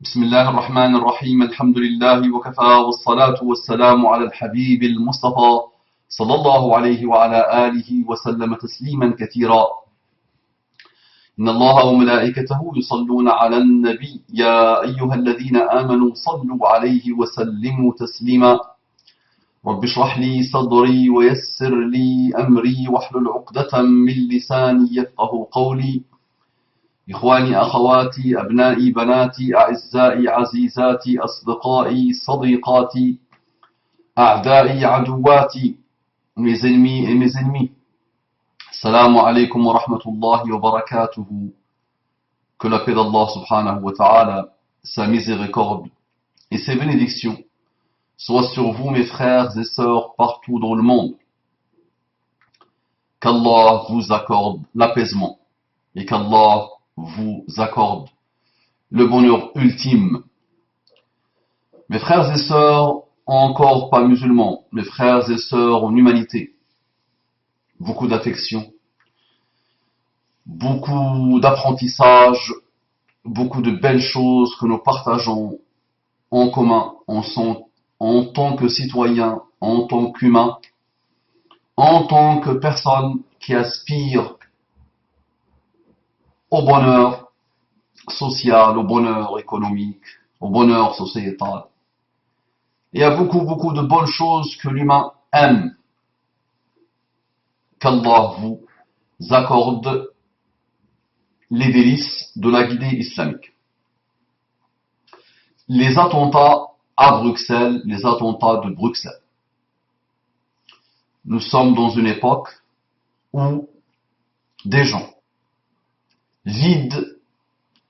بسم الله الرحمن الرحيم الحمد لله وكفى والصلاة والسلام على الحبيب المصطفى صلى الله عليه وعلى آله وسلم تسليما كثيرا. إن الله وملائكته يصلون على النبي يا أيها الذين آمنوا صلوا عليه وسلموا تسليما. رب اشرح لي صدري ويسر لي أمري واحلل عقدة من لساني يفقه قولي. إخواني أخواتي أبنائي بناتي أعزائي عزيزاتي أصدقائي صديقاتي أعدائي عدواتي mes ennemis et mes ennemis. Assalamu alaikum wa rahmatullahi wa barakatuhu. Que la paix d'Allah subhanahu wa ta'ala, sa miséricorde et ses bénédictions soient sur vous mes frères et sœurs partout dans le monde. Qu'Allah vous accorde l'apaisement et qu'Allah vous accorde le bonheur ultime. Mes frères et sœurs encore pas musulmans, mes frères et sœurs en humanité, beaucoup d'affection, beaucoup d'apprentissage, beaucoup de belles choses que nous partageons en commun, en tant que citoyens, en tant qu'humains, en tant que personnes qui aspirent au bonheur social, au bonheur économique, au bonheur sociétal. Il y a beaucoup de bonnes choses que l'humain aime. Qu'Allah vous accorde les délices de la guidée islamique. Les attentats à Bruxelles, les attentats de Bruxelles. Nous sommes dans une époque où des gens vides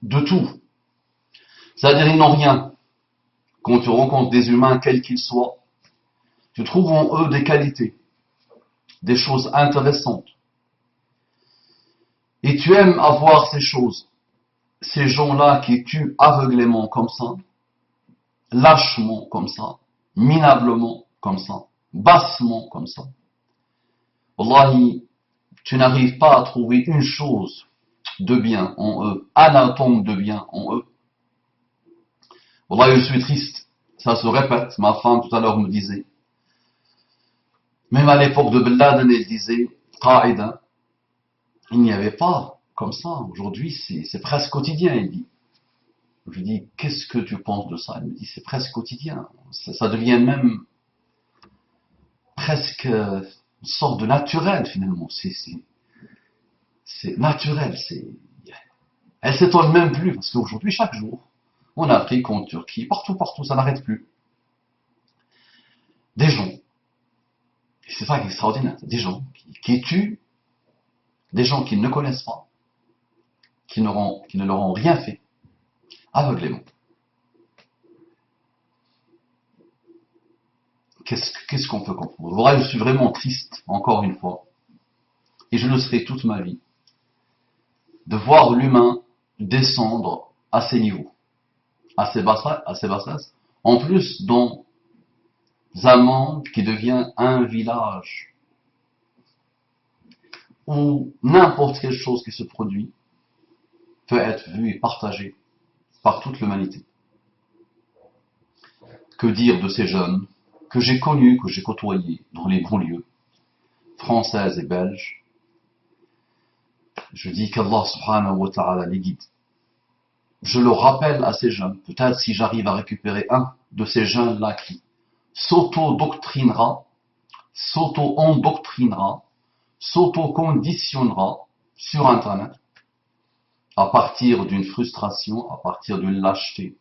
de tout, c'est-à-dire ils n'ont rien. Quand tu rencontres des humains, quels qu'ils soient, tu trouves en eux des qualités, des choses intéressantes. Et tu aimes avoir ces choses, ces gens-là qui tuent aveuglément comme ça, lâchement comme ça, minablement comme ça, bassement comme ça. Wallahi, tu n'arrives pas à trouver une chose de bien en eux, un atome de bien en eux. Wallahi, je suis triste, ça se répète, ma femme tout à l'heure me disait, même à l'époque de Ben Laden, elle disait, Qaïda, il n'y avait pas comme ça, aujourd'hui c'est presque quotidien, elle dit. Je lui dis, qu'est-ce que tu penses de ça? Elle me dit, c'est presque quotidien, ça devient même presque une sorte de naturel finalement, c'est naturel, elle s'étonne même plus, parce qu'aujourd'hui, chaque jour, en Afrique, en Turquie, partout, ça n'arrête plus. Des gens, et c'est ça qui est extraordinaire, des gens qui tuent des gens qu'ils ne connaissent pas, qui ne leur ont rien fait, aveuglément. Qu'est-ce qu'on peut comprendre? Voilà, je suis vraiment triste, encore une fois, et je le serai toute ma vie, de voir l'humain descendre à ces niveaux, à ces bassesses, en plus dans un monde qui devient un village, où n'importe quelle chose qui se produit peut être vue et partagée par toute l'humanité. Que dire de ces jeunes que j'ai connus, que j'ai côtoyés dans les banlieues françaises et belges? Je dis qu'Allah subhanahu wa ta'ala les guide. Je le rappelle à ces jeunes, peut-être si j'arrive à récupérer un de ces jeunes-là qui s'auto-endoctrinera, s'auto-conditionnera sur Internet, à partir d'une frustration, à partir d'une lâcheté,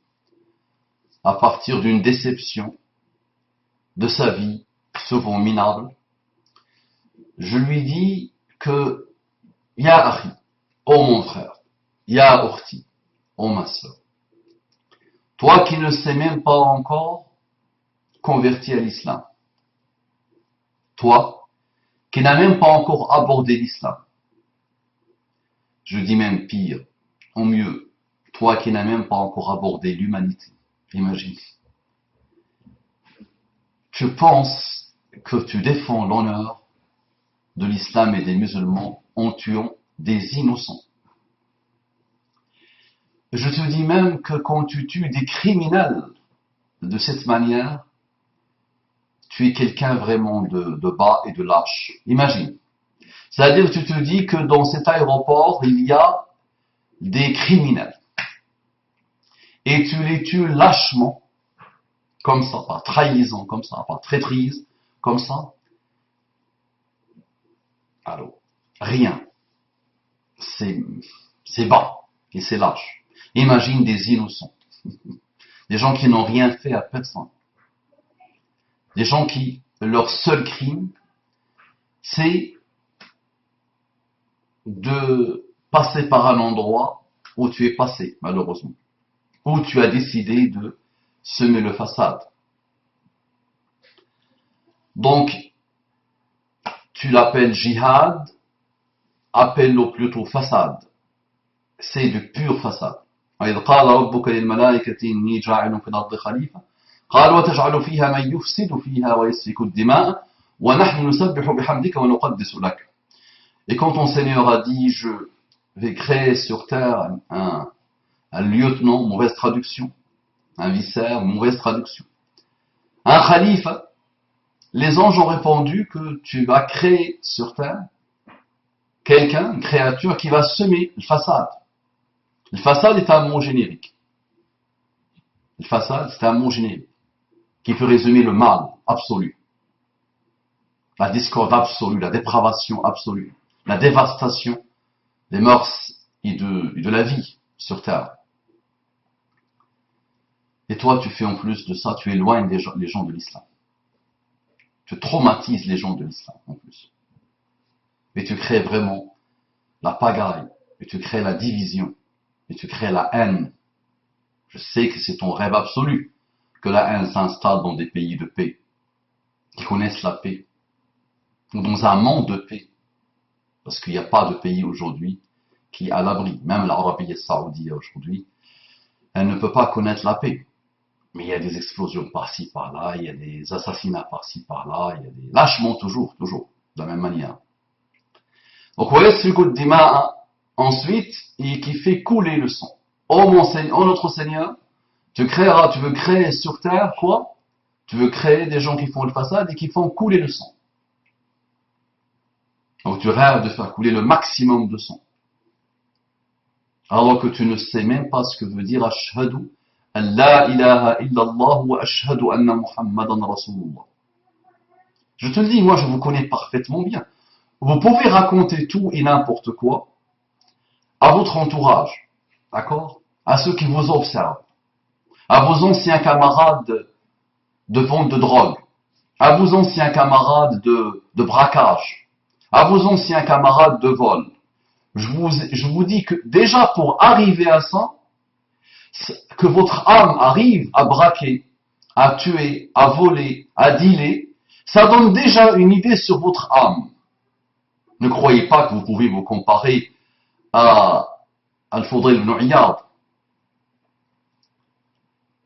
à partir d'une déception de sa vie, souvent minable, je lui dis que Ya Akhi, oh mon frère, Ya Ukhti, oh ma sœur, toi qui ne sais même pas encore converti à l'islam, toi qui n'as même pas encore abordé l'islam, je dis même pire, ou mieux, toi qui n'as même pas encore abordé l'humanité, imagine. Tu penses que tu défends l'honneur de l'islam et des musulmans en tuant des innocents. Je te dis même que quand tu tues des criminels de cette manière, tu es quelqu'un vraiment de bas et de lâche. Imagine. C'est-à-dire, tu te dis que dans cet aéroport, il y a des criminels. Et tu les tues lâchement, comme ça, par trahison, comme ça, par traîtrise, comme ça. Alors, rien. C'est bas et c'est lâche. Imagine des innocents. Des gens qui n'ont rien fait à personne. Des gens qui, leur seul crime, c'est de passer par un endroit où tu es passé, malheureusement. Où tu as décidé de semer le façade. Donc, tu l'appelles jihad, appelle-le plutôt façade. C'est de pure façade. وإذ قال ربك للملائكة إني جاعل في الأرض خليفة قال وتجعل فيها من يفسد فيها ويسفك الدماء ونحن نسبح بحمدك ونقدس لك. Et quand ton Seigneur a dit je vais créer sur terre un lieutenant, mauvaise traduction, un vicaire, mauvaise traduction, un khalifa, les anges ont répondu que tu vas créer sur terre quelqu'un, une créature qui va semer le façade. Le façade est un mot générique. Le façade, c'est un mot générique qui peut résumer le mal absolu, la discorde absolue, la dépravation absolue, la dévastation des mœurs et de la vie sur terre. Et toi, tu fais en plus de ça, tu éloignes les gens de l'islam. Tu traumatises les gens de l'islam en plus. Et tu crées vraiment la pagaille, et tu crées la division, et tu crées la haine. Je sais que c'est ton rêve absolu que la haine s'installe dans des pays de paix, qui connaissent la paix, ou dans un monde de paix. Parce qu'il n'y a pas de pays aujourd'hui qui est à l'abri. Même l'Arabie Saoudite aujourd'hui, elle ne peut pas connaître la paix. Mais il y a des explosions par-ci, par-là, il y a des assassinats par-ci, par-là, il y a des lâchements toujours, de la même manière. Donc, voyez ce coup de dima ensuite, et qui fait couler le sang. Oh mon Seigneur, oh notre Seigneur, tu veux créer sur terre quoi? Tu veux créer des gens qui font le façade et qui font couler le sang. Donc tu rêves de faire couler le maximum de sang. Alors que tu ne sais même pas ce que veut dire Ashhadu an la ilaha illallah wa ashhadu anna Muhammadan Rasulullah. Je te le dis, moi je vous connais parfaitement bien. Vous pouvez raconter tout et n'importe quoi à votre entourage, d'accord? À ceux qui vous observent, à vos anciens camarades de vente de drogue, à vos anciens camarades de braquage, à vos anciens camarades de vol. Je vous dis que déjà pour arriver à ça, que votre âme arrive à braquer, à tuer, à voler, à dealer, ça donne déjà une idée sur votre âme. Ne croyez pas que vous pouvez vous comparer à Al-Fudayl ibn Iyad,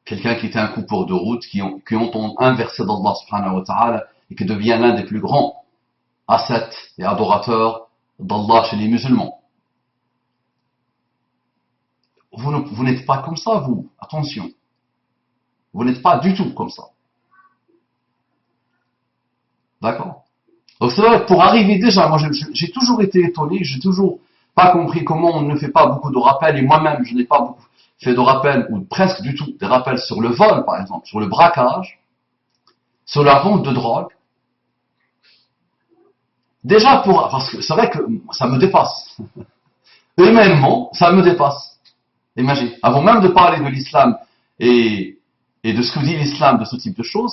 quelqu'un qui était un coupeur de route, qui entend un verset d'Allah subhanahu wa ta'ala et qui devient l'un des plus grands ascètes et adorateurs d'Allah chez les musulmans. Vous n'êtes pas comme ça, vous. Attention. Vous n'êtes pas du tout comme ça. D'accord? Donc c'est vrai, pour arriver déjà, moi j'ai toujours été étonné, j'ai toujours pas compris comment on ne fait pas beaucoup de rappels, et moi-même je n'ai pas beaucoup fait de rappels, ou presque du tout, des rappels sur le vol par exemple, sur le braquage, sur la vente de drogue. Déjà parce que c'est vrai que ça me dépasse. Humainement, ça me dépasse. Imagine, avant même de parler de l'islam et de ce que dit l'islam de ce type de choses,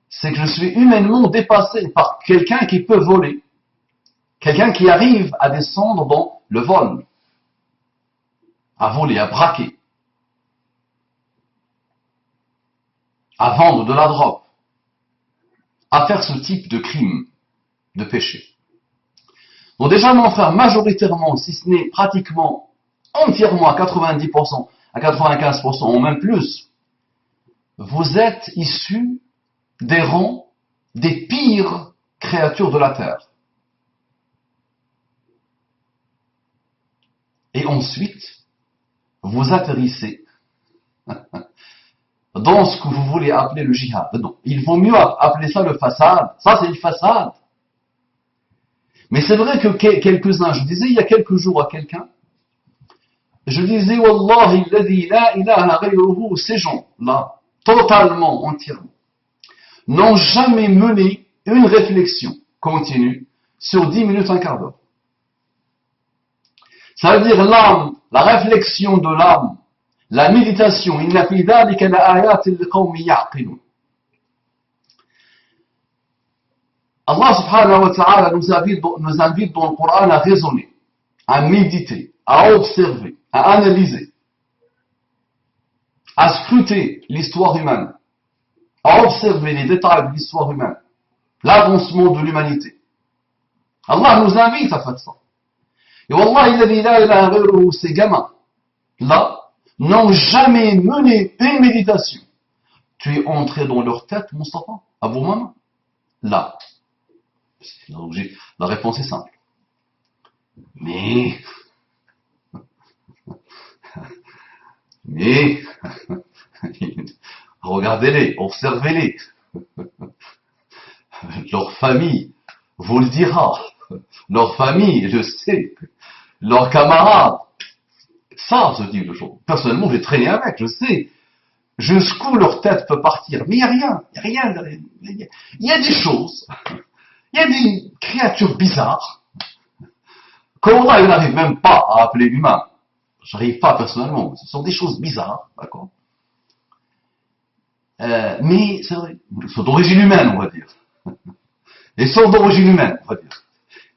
c'est que je suis humainement dépassé par quelqu'un qui peut voler, quelqu'un qui arrive à descendre dans le vol, à voler, à braquer, à vendre de la drogue, à faire ce type de crime, de péché. Donc déjà, mon frère, majoritairement, si ce n'est pratiquement entièrement à 90%, à 95%, ou même plus, vous êtes issus des rangs des pires créatures de la terre. Et ensuite, vous atterrissez dans ce que vous voulez appeler le jihad. Non, il vaut mieux appeler ça le façade. Ça, c'est une façade. Mais c'est vrai que quelques-uns, je disais il y a quelques jours à quelqu'un, je disais, Wallahi, alladhi la ilaha ghayruhu, ces gens-là, totalement, entièrement, n'ont jamais mené une réflexion continue sur 10 minutes, un quart d'heure. Ça veut dire l'âme, la réflexion de l'âme, la méditation, inna fi dhalika la ayatin liqawmin ya'qilun. Allah subhanahu wa ta'ala nous invite dans le Coran à raisonner, à méditer, à observer, à analyser, à scruter l'histoire humaine, à observer les détails de l'histoire humaine, l'avancement de l'humanité. Allah nous invite à faire ça. Et Wallahi, ces gamins-là n'ont jamais mené une méditation. Tu es entré dans leur tête, Mustafa, à vos mamans? Là. La réponse est simple. Mais, regardez-les, observez-les. Leur famille vous le dira. Leur famille, je sais. Leurs camarades. Ça, ce type de choses. Personnellement, j'ai traîné avec, je sais. Jusqu'où leur tête peut partir. Mais il n'y a rien. Il n'y a rien. Il y a des choses. Il y a des créatures bizarres. Qu'Allah, il n'arrive même pas à appeler humain. J'arrive pas personnellement. Ce sont des choses bizarres. D'accord? Mais, c'est vrai. Ils sont d'origine humaine, on va dire. Ils sont d'origine humaine, on va dire.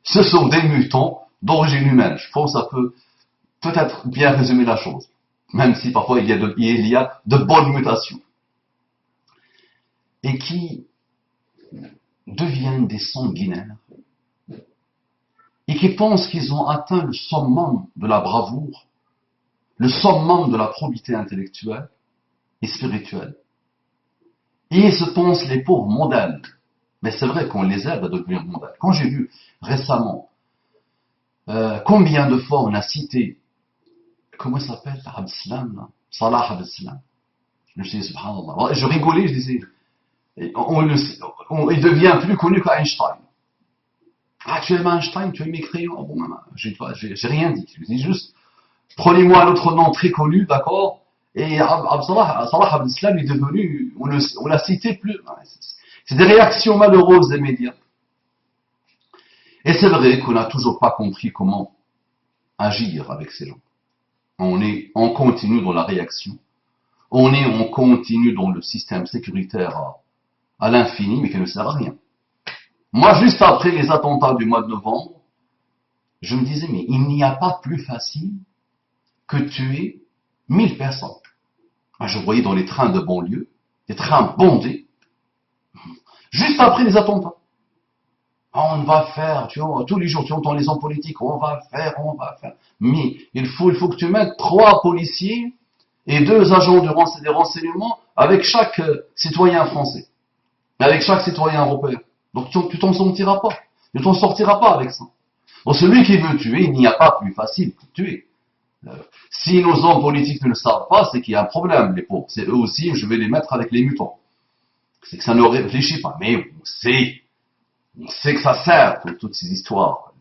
Ce sont des mutants d'origine humaine. Je pense que ça peut peut-être bien résumer la chose. Même si parfois il y a de bonnes mutations. Et qui deviennent des sanguinaires. Et qui pensent qu'ils ont atteint le summum de la bravoure, le summum de la probité intellectuelle et spirituelle. Et ils se pensent les pauvres modèles. Mais c'est vrai qu'on les aide à devenir modèles. Quand j'ai vu récemment combien de fois on a cité, comment il s'appelle, Abdeslam, là, Salah Abdeslam. Je me suis dit, subhanallah. Je rigolais, je disais, il devient plus connu qu'Einstein. Ah, tu aimes Einstein, tu aimes mes crayons? Oh, bon, maman, j'ai rien dit. Je dis juste, prenez-moi un autre nom très connu, d'accord? Et Salah Abdeslam est devenu, on l'a cité plus. C'est des réactions malheureuses des médias. Et c'est vrai qu'on n'a toujours pas compris comment agir avec ces gens. On continue dans la réaction. On continue dans le système sécuritaire à l'infini, mais qui ne sert à rien. Moi, juste après les attentats du mois de novembre, je me disais, mais il n'y a pas plus facile que tuer 1000 personnes. Moi, je voyais dans les trains de banlieue, des trains bondés, juste après les attentats. On va faire, tu vois, tous les jours, tu entends les hommes politiques, on va faire. Mais il faut que tu mettes 3 policiers et 2 agents des renseignements avec chaque citoyen français, avec chaque citoyen européen. Donc tu t'en sortiras pas. Tu t'en sortiras pas avec ça. Donc celui qui veut tuer, il n'y a pas plus facile pour tuer. Si nos hommes politiques ne le savent pas, c'est qu'il y a un problème, les pauvres. C'est eux aussi, je vais les mettre avec les mutants. C'est que ça ne réfléchit pas. Mais on sait que ça sert pour toutes ces histoires.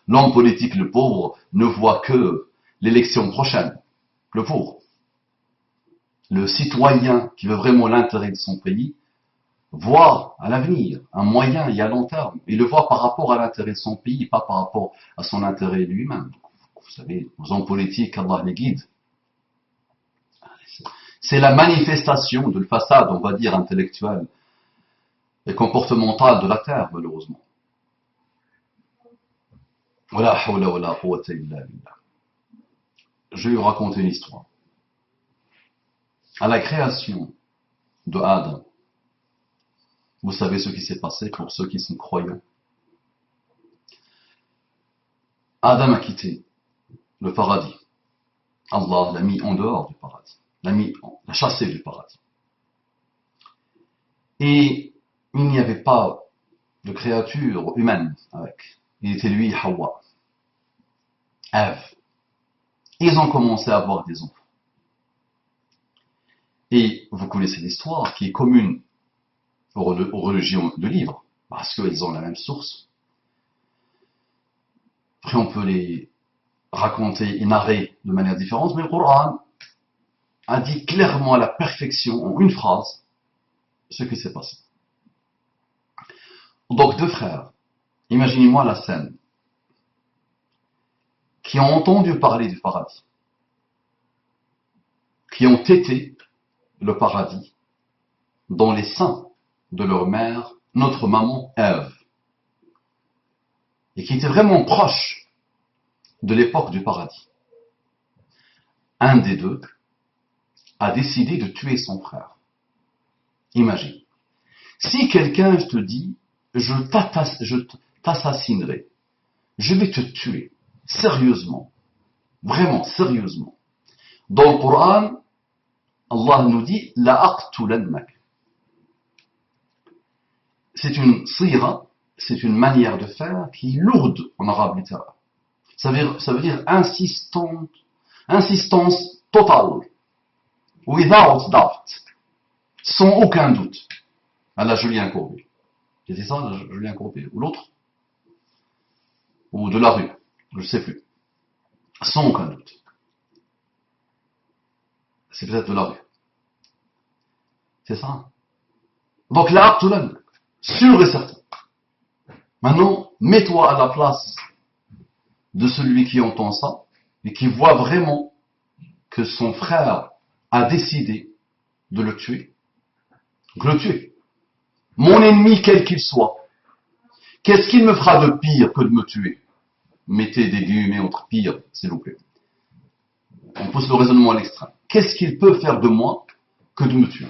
L'homme politique, le pauvre, ne voit que l'élection prochaine. Le pauvre. Le citoyen qui veut vraiment l'intérêt de son pays voit à l'avenir un moyen et à long terme. Il le voit par rapport à l'intérêt de son pays, pas par rapport à son intérêt lui-même. Vous savez, nos hommes politiques, Allah les guide. C'est la manifestation de la façade, on va dire, intellectuelle et comportementale de la terre, malheureusement. Wala hawla wala quwwata illa billah. Je vais vous raconter une histoire. À la création de Adam, vous savez ce qui s'est passé pour ceux qui sont croyants. Adam a quitté le paradis. Allah l'a mis en dehors du paradis. L'a chassé du paradis. Et il n'y avait pas de créature humaine avec. Il était lui, Hawa. Ève. Ils ont commencé à avoir des enfants. Et vous connaissez l'histoire qui est commune aux religions de livres, parce qu'ils ont la même source. Après, on peut les raconter et narrer de manière différente, mais le Coran a dit clairement à la perfection, en une phrase, ce qui s'est passé. Donc, deux frères, imaginez-moi la scène, qui ont entendu parler du paradis, qui ont été le paradis dans les seins de leur mère, notre maman Ève, et qui étaient vraiment proches de l'époque du paradis. Un des deux a décidé de tuer son frère. Imagine. Si quelqu'un te dit, je t'assassinerai, je vais te tuer, sérieusement, vraiment sérieusement. Dans le Coran, Allah nous dit, la aqtulannak. C'est une sira, c'est une manière de faire qui est lourde en arabe littéraire. Ça veut dire insistance totale. Without doubt. Sans aucun doute. À la Julien Courbet. C'était ça, la Julien Courbet? Ou l'autre? Ou de la rue? Je ne sais plus. Sans aucun doute. C'est peut-être de la rue. C'est ça. Donc là, tout là, sûr et certain. Maintenant, mets-toi à la place de celui qui entend ça et qui voit vraiment que son frère a décidé de le tuer. De le tuer. Mon ennemi, quel qu'il soit, qu'est-ce qu'il me fera de pire que de me tuer? Mettez des guillemets entre pire, s'il vous plaît. On pousse le raisonnement à l'extrême. Qu'est-ce qu'il peut faire de moi que de me tuer?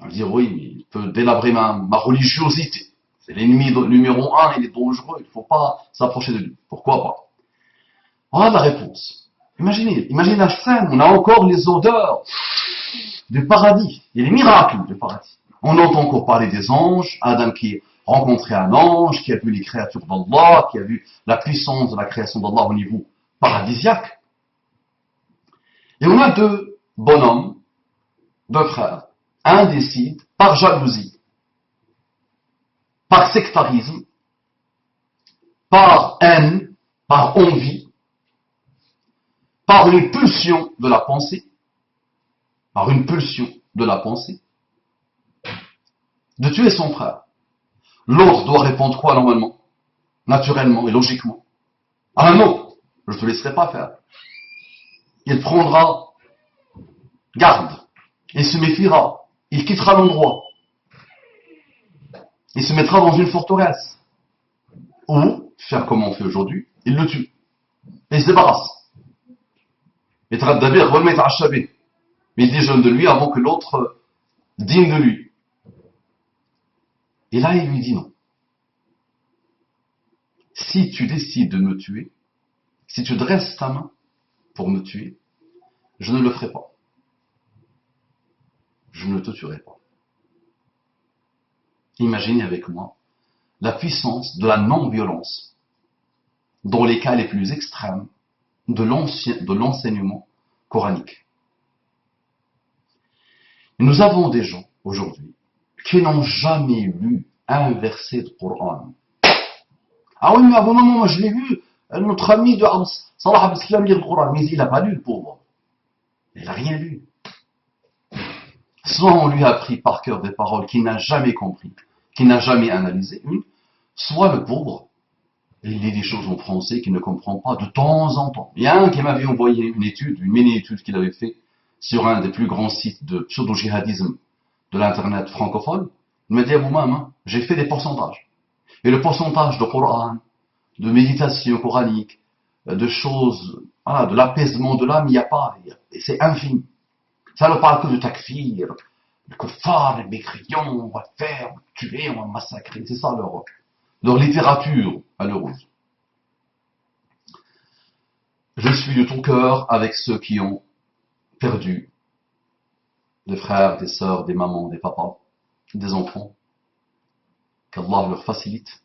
On va dire, oui, mais il peut délabrer ma religiosité. C'est l'ennemi numéro un, il est dangereux, il ne faut pas s'approcher de lui. Pourquoi pas? Voilà la réponse. Imaginez la scène, on a encore les odeurs du paradis, et les miracles du paradis. On entend encore parler des anges, Adam qui a rencontré un ange, qui a vu les créatures d'Allah, qui a vu la puissance de la création d'Allah au niveau paradisiaque. Et on a deux bonhommes, deux frères. Un décide, par jalousie, par sectarisme, par haine, par envie, par une pulsion de la pensée, de tuer son frère. L'autre doit répondre quoi normalement? Naturellement et logiquement. Ah non, je ne te laisserai pas faire. Il prendra garde, il se méfiera, il quittera l'endroit, il se mettra dans une forteresse. Ou, faire comme on fait aujourd'hui, il le tue. Et il se débarrasse. Il déjeune de lui avant que l'autre dîne de lui. Et là, il lui dit non. Si tu décides de me tuer, si tu dresses ta main pour me tuer, je ne le ferai pas. Je ne te tuerai pas. Imaginez avec moi la puissance de la non-violence dans les cas les plus extrêmes de l'enseignement coranique. Nous avons des gens aujourd'hui qui n'ont jamais lu un verset de Coran. Ah oui, mais à un moment, moi je l'ai vu, notre ami de Salah Abdeslam lit le Coran, mais il n'a pas lu le pauvre. Il n'a rien lu. Soit on lui a appris par cœur des paroles qu'il n'a jamais compris, qu'il n'a jamais analysé une, soit le pauvre, il lit des choses en français qu'il ne comprend pas de temps en temps. Il y a un qui m'avait envoyé une mini-étude qu'il avait fait sur un des plus grands sites de pseudo-jihadisme de l'internet francophone. Il m'a dit à vous-même, j'ai fait des pourcentages. Et le pourcentage de Coran, de méditation coranique, de choses, de l'apaisement de l'âme, il n'y a pas. Et c'est infime. Ça ne parle que de takfir, le kuffar, les mécréants, on va faire, on va tuer, on va massacrer. C'est ça leur littérature malheureuse. Je suis de tout cœur avec ceux qui ont perdu des frères, des sœurs, des mamans, des papas, des enfants. Qu'Allah leur facilite,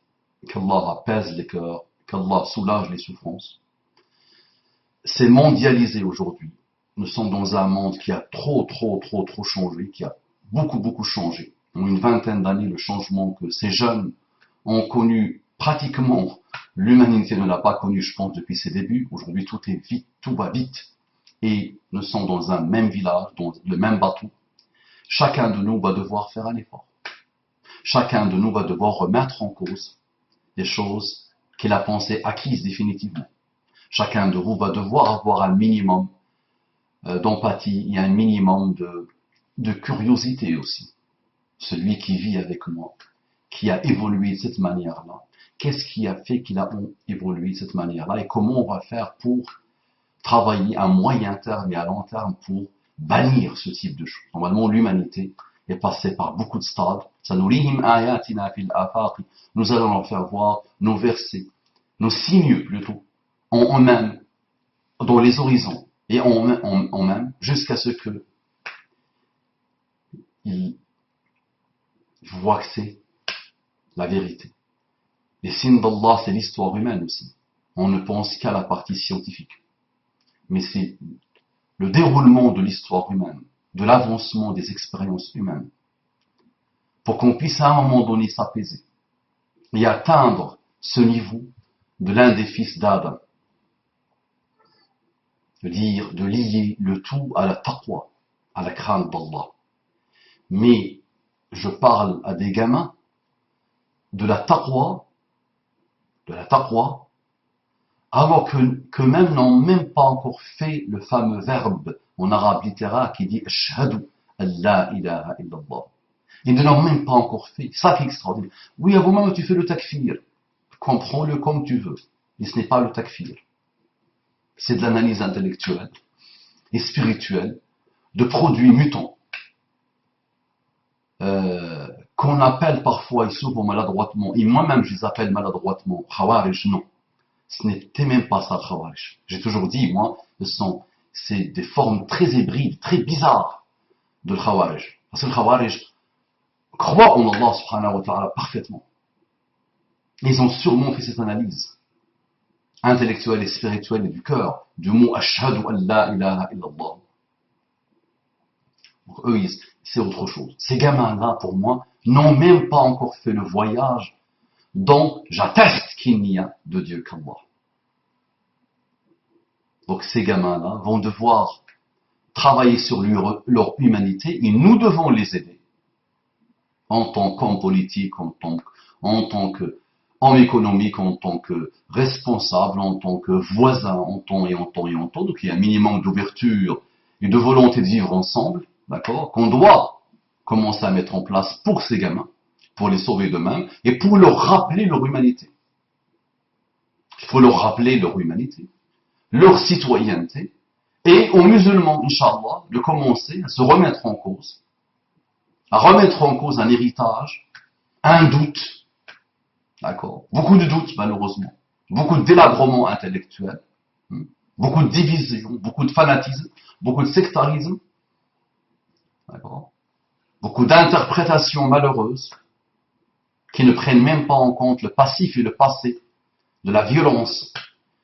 qu'Allah apaise les cœurs, qu'Allah soulage les souffrances. c'est mondialisé aujourd'hui. Nous sommes dans un monde qui a trop changé, qui a beaucoup changé. En une vingtaine d'années, le changement que ces jeunes ont connu pratiquement, l'humanité ne l'a pas connu, je pense, depuis ses débuts. Aujourd'hui, tout est vite, tout va vite. Et nous sommes dans un même village, dans le même bateau. Chacun de nous va devoir faire un effort. Chacun de nous va devoir remettre en cause des choses qu'il a pensées acquises définitivement. Chacun de vous va devoir avoir un minimum d'empathie et un minimum de curiosité aussi. Celui qui vit avec moi, qui a évolué de cette manière-là, qu'est-ce qui a fait qu'il a évolué de cette manière-là et comment on va faire pour travailler à moyen terme et à long terme pour bannir ce type de choses. Normalement, l'humanité est passée par beaucoup de stades. Nous allons leur faire voir nos versets, nos signes plutôt, en eux-mêmes, dans les horizons, et en eux-mêmes, jusqu'à ce que ils voient que c'est la vérité. Les signes d'Allah, c'est l'histoire humaine aussi. On ne pense qu'à la partie scientifique. Mais c'est le déroulement de l'histoire humaine, de l'avancement des expériences humaines, pour qu'on puisse à un moment donné s'apaiser et atteindre ce niveau de l'un des fils d'Adam. De lier le tout à la taqwa, à la crainte d'Allah. Mais je parle à des gamins de la taqwa, alors qu'eux-mêmes n'ont même pas encore fait le fameux verbe en arabe littéraire qui dit Ashhadu an la ilaha illallah. Ils ne l'ont même pas encore fait. Ça qui est extraordinaire. Oui, à vous-même tu fais le takfir. Comprends-le comme tu veux. Mais ce n'est pas le takfir. C'est de l'analyse intellectuelle et spirituelle de produits mutants. Qu'on appelle parfois et souvent maladroitement, et moi-même je les appelle maladroitement, Khawarij, non. Ce n'était même pas ça, Khawarij. J'ai toujours dit, moi, c'est des formes très hybrides, très bizarres de Khawarij. Parce que le Khawarij croit en Allah subhanahu wa ta'ala parfaitement. Ils ont sûrement fait cette analyse intellectuelle et spirituelle et du cœur, du mot Ashhadu an la ilaha illallah. Donc, eux, c'est autre chose. Ces gamins-là, pour moi, n'ont même pas encore fait le voyage dont j'atteste qu'il n'y a de Dieu qu'Allah. Donc ces gamins-là vont devoir travailler sur leur humanité et nous devons les aider en tant qu'homme politique, en tant qu'homme économique, en tant que responsable, en tant que voisin, en tant. Donc il y a un minimum d'ouverture et de volonté de vivre ensemble, d'accord, qu'on doit commencer à mettre en place pour ces gamins, pour les sauver d'eux-mêmes et pour leur rappeler leur humanité. Il faut leur rappeler leur humanité, leur citoyenneté, et aux musulmans, Inch'Allah, de commencer à se remettre en cause, à remettre en cause un héritage, un doute, d'accord, beaucoup de doutes malheureusement, beaucoup de délabrement intellectuel, beaucoup de division, beaucoup de fanatisme, beaucoup de sectarisme, d'accord, beaucoup d'interprétations malheureuses qui ne prennent même pas en compte le passif et le passé de la violence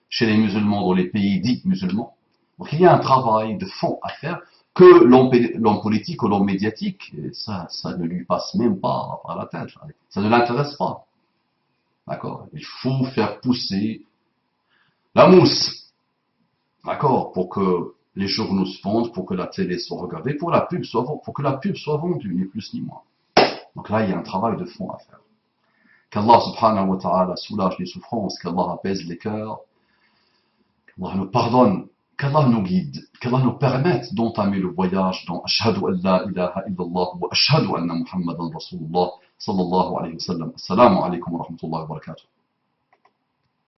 chez les musulmans dans les pays dits musulmans. Donc il y a un travail de fond à faire que l'homme politique ou l'homme médiatique, ça ne lui passe même pas par la tête. Ça ne l'intéresse pas. D'accord? Il faut faire pousser la mousse. D'accord? Pour que les journaux se vendent, pour que la télé soit regardée, pour que la pub soit vendue, ni plus ni moins. Donc là, il y a un travail de fond à faire. Qu'Allah subhanahu wa ta'ala soulage les souffrances, qu'Allah apaise les cœurs, qu'Allah nous pardonne, qu'Allah nous guide, qu'Allah nous permette d'entamer le voyage dans Ashhadu an la ilaha illallah wa Ashhadu anna Muhammadan Rasulullah sallallahu alayhi wa sallam. Assalamu alaikum wa rahmatullahi wa barakatuh.